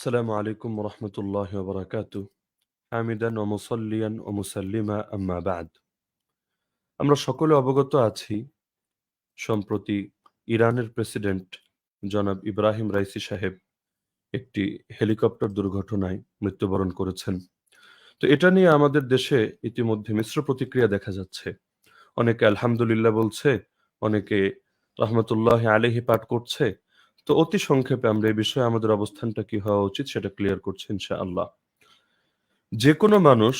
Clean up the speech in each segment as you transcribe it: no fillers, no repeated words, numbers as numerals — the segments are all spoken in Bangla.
السلام عليكم ورحمة الله وبركاته حامدا ومصليا ومسلما أما بعد আমরা সকলে অবগত আছি সম্প্রতি ইরানের প্রেসিডেন্ট জনাব ইব্রাহিম রাইসি সাহেব একটি হেলিকপ্টার দুর্ঘটনায় মৃত্যুবরণ করেছেন। তো এটা নিয়ে আমাদের দেশে ইতিমধ্যে মিশ্র প্রতিক্রিয়া দেখা যাচ্ছে। অনেকে আলহামদুলিল্লাহ বলছে, অনেকে রহমতুল্লাহ আলাইহি পাঠ করছে। তো অতি সংক্ষেপে আমরা এই বিষয়ে আমাদের অবস্থানটা কি হওয়া উচিত সেটা ক্লিয়ার করছি ইনশাআল্লাহ। যে কোনো মানুষ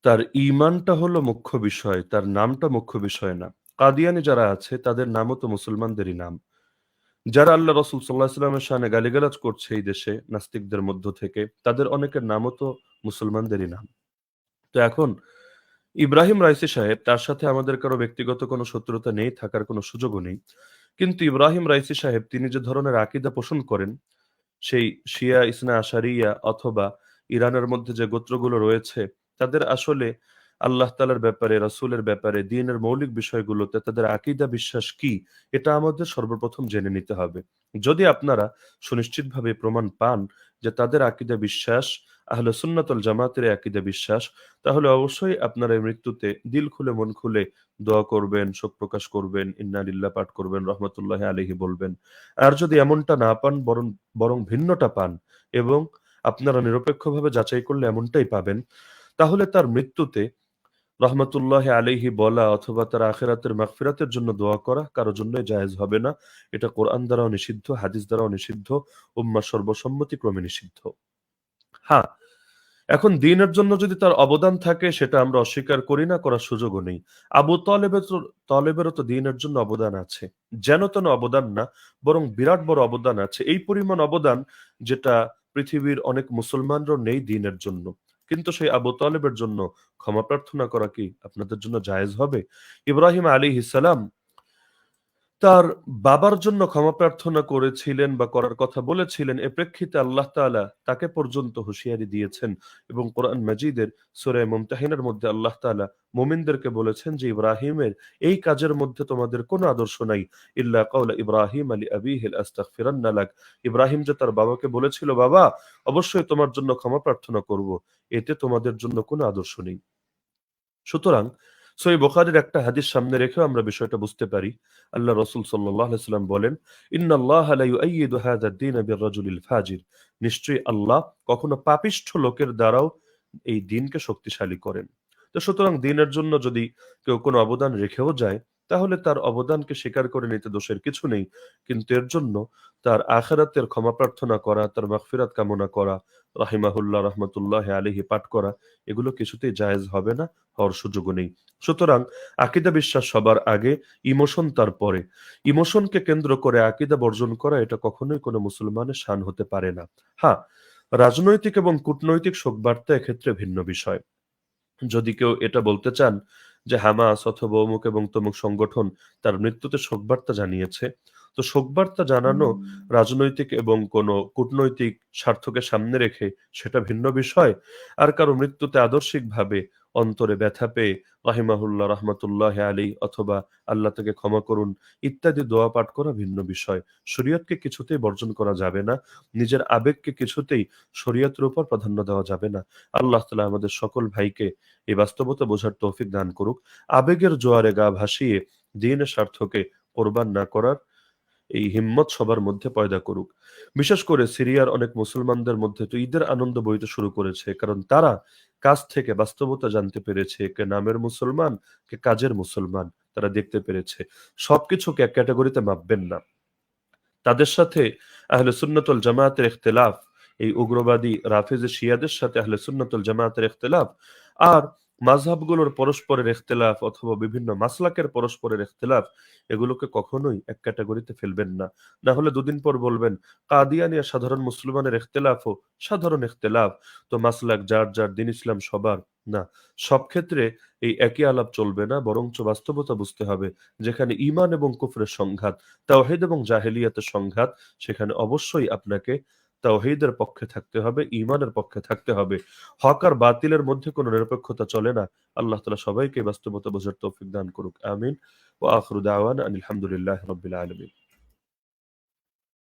তার ঈমানটা হলো মুখ্য বিষয়, তার নামটা মুখ্য বিষয় না। কাদিয়ানী যারা আছে তাদের নামও তো মুসলমানদেরই নাম। যারা আল্লাহ রাসূল সাল্লাল্লাহু আলাইহি ওয়াসাল্লামের শানে গালিগালাজ করছে এই দেশে নাস্তিকদের মধ্য থেকে, তাদের অনেকের নামও তো মুসলমানদেরই নাম। তো এখন ইব্রাহিম রাইসি সাহেব, তার সাথে আমাদের কারো ব্যক্তিগত কোনো শত্রুতা নেই, থাকার কোনো সুযোগও নেই। কিন্তু ইব্রাহিম রাইসি সাহেব তিনি যে ধরনের আকীদা পোষণ করেন, সেই শিয়া ইসনা আশারিয়া অথবা ইরানের মধ্যে যে গোত্রগুলো রয়েছে, তাদের আসলে আল্লাহ তাআলার ব্যাপারে, রাসূলের ব্যাপারে, দ্বীনের মৌলিক বিষয়গুলোতে তাদের আকীদা বিশ্বাস কি, এটা আমাদের সর্বপ্রথম জেনে নিতে হবে। যদি আপনারা সুনিশ্চিতভাবে প্রমাণ পান যে তাদের আকীদা বিশ্বাস আহলে সুন্নাত ওয়াল জামাতের আকীদা বিশ্বাস, তাহলে অবশ্যই আপনারা এই মৃত্যুতে দিল খুলে মন খুলে দোয়া করবেন, শোক প্রকাশ করবেন, ইন্না লিল্লাহ পাঠ করবেন, রহমাতুল্লাহি আলাইহি বলবেন। আর যদি এমনটা না পান, বরং ভিন্নটা পান এবং আপনারা নিরপেক্ষভাবে যাচাই করলে এমনটাই পাবেন, তাহলে তার মৃত্যুতে রহমাতুল্লাহি আলাইহি বলা অথবা তার আখিরাতের মাগফিরাতের জন্য দোয়া করা কারো জন্যই জায়েজ হবে না। এটা কোরআন দ্বারাও নিষিদ্ধ, হাদিস দ্বারাও নিষিদ্ধ, উম্মাহর সর্বসম্মতিক্রমে নিষিদ্ধ। হ্যাঁ, এখন দ্বীনের জন্য যদি তার অবদান থাকে সেটা আমরা অস্বীকার করি না, করার সুযোগও নেই। আবু তলেবেরও তো দ্বীনের জন্য অবদান আছে। যেন তেন অবদান না, বরং বিরাট বড় অবদান আছে। এই পরিমাণ অবদান যেটা পৃথিবীর অনেক মুসলমানরও নেই দ্বীনের জন্য। কিন্তু সেই আবু তলেবের জন্য ক্ষমা প্রার্থনা করা কি আপনাদের জন্য জায়েজ হবে? ইব্রাহিম আলাইহিস সালাম তার বাবার জন্য ক্ষমা প্রার্থনা করেছিলেন বা করার কথা বলেছিলেন, এ প্রেক্ষিতে আল্লাহ তাআলা তাকে পর্যন্ত হুঁশিয়ারি দিয়েছেন এবং কোরআন মাজিদের সূরা মুমতাহিনার মধ্যে আল্লাহ তাআলা মুমিনদেরকে বলেছেন যে ইব্রাহিমের এই কাজের মধ্যে তোমাদের কোনো আদর্শ নাই। ইল্লা কাওলা ইব্রাহিম আলি আবিহি আস্তাগফিরান্না লাক। ইব্রাহিম যে তার বাবাকে বলেছিল, বাবা অবশ্যই তোমার জন্য ক্ষমা প্রার্থনা করব, এতে তোমাদের জন্য কোনো আদর্শ নেই। সুতরাং সহিহ বুখারীর একটা হাদিস সামনে রেখেও আমরা বিষয়টা বুঝতে পারি। আল্লাহ রাসূল সাল্লাল্লাহু আলাইহি ওয়াসাল্লাম বলেন, ইন্নাল্লাহা লা ইউআইয়িদু হাযা ad-দীন বির-রাজুলিল ফাজির। নিশ্চয়ই আল্লাহ কখনো পাপিষ্ঠ লোকের দ্বারাও এই দ্বীনকে শক্তিশালী করেন। তো সুতরাং দ্বীনের জন্য যদি কেউ কোনো অবদান রেখেও যায়, তাহলে তার অবদানকে স্বীকার করে নিতে দোষের কিছু নেই। কিন্তু এর জন্য তার আখিরাতের ক্ষমা প্রার্থনা করা, তার মাগফিরাত কামনা করা, রাহিমাহুল্লাহ রাহমাতুল্লাহি আলাইহি পাঠ করা, এগুলো কিছুতেই জায়েজ হবে না, হওয়ার সুযোগও নেই। সুতরাং আকীদা বিশ্বাস সবার আগে, ইমোশন তারপরে। ইমোশনকে কেন্দ্র করে আকীদা বর্জন করা এটা কখনোই কোনো মুসলমানের শান হতে পারে না। হ্যাঁ, রাজনৈতিক এবং কূটনৈতিক শোকবার্তা এক্ষেত্রে ভিন্ন বিষয়। যদি কেউ এটা বলতে চান যে হামাস অথবা অমুক এবং তমুক সংগঠন তার মৃত্যুতে শোকবার্তা জানিয়েছে, তো শোকবার্তা জানানো রাজনৈতিক এবং কোনো কূটনৈতিক স্বার্থকে সামনে রেখে সেটা ভিন্ন বিষয়। আর কারো মৃত্যুতে আদর্শিকভাবে অন্তরে ব্যথা পেয়ে রাহিমাহুল্লাহ রাহমাতুল্লাহ আলী অথবা আল্লাহ তাকে ক্ষমা করুন ইত্যাদি দোয়া পাঠ করা ভিন্ন বিষয়। শরীয়তকে কিছুতেই বর্জন করা যাবে না, নিজের আবেগকে কিছুতেই শরীয়তের উপর প্রাধান্য দেওয়া যাবে না। আল্লাহ তাআলা আমাদের সকল ভাইকে এই বাস্তবতা বোঝার তৌফিক দান করুক। আবেগের জোয়ারে গা ভাসিয়ে দ্বীনের স্বার্থকে কোরবান না করার এই হিম্মত সবার মধ্যে পয়দা করুক। বিশেষ করে সিরিয়ার অনেক মুসলমানদের মধ্যে তো ঈদের আনন্দ বইতে শুরু করেছে, কারণ তারা কাছ থেকে বাস্তবতা জানতে পেরেছে, কে নামের মুসলমান, কে কাজের মুসলমান, তারা দেখতে পেরেছে। সবকিছুকে এক ক্যাটাগরিতে মাপবেন না। তাদের সাথে আহলে সুন্নাত ওয়াল জামায়াতের ইখতিলাফ, এই উগ্রবাদী রাফেজি শিয়াদের সাথে আহলে সুন্নাত ওয়াল জামায়াতের ইখতিলাফ, আর মাযহাবগুলোর পরস্পরের ইখতিলাফ অথবা বিভিন্ন মাসলাকের পরস্পরের ইখতিলাফ, এগুলোকে কখনোই এক ক্যাটাগরিতে ফেলবেন না। না হলে দুদিন পর বলবেন কাদিয়ানী আর সাধারণ মুসলমানের ইখতিলাফও সাধারণ ইখতিলাফ, তো মাসলাক যার যার, দিন ইসলাম সবার। না, সব ক্ষেত্রে এই একই আলাপ চলবে না, বরঞ্চ বাস্তবতা বুঝতে হবে। যেখানে ঈমান এবং কুফরের সংঘাত, তাওহীদ এবং জাহেলিয়াতের সংঘাত, সেখানে অবশ্যই আপনাকে তাওহীদের পক্ষে থাকতে হবে, ঈমানের পক্ষে থাকতে হবে। হক আর বাতিলের মধ্যে কোনো নিরপেক্ষতা চলে না। আল্লাহ তাআলা সবাইকে বাস্তবতা বোঝার তৌফিক দান করুক। আমিন। ওয়া আখিরু দাওয়ানা আনিল হামদুলিল্লাহি রাব্বিল আলামিন।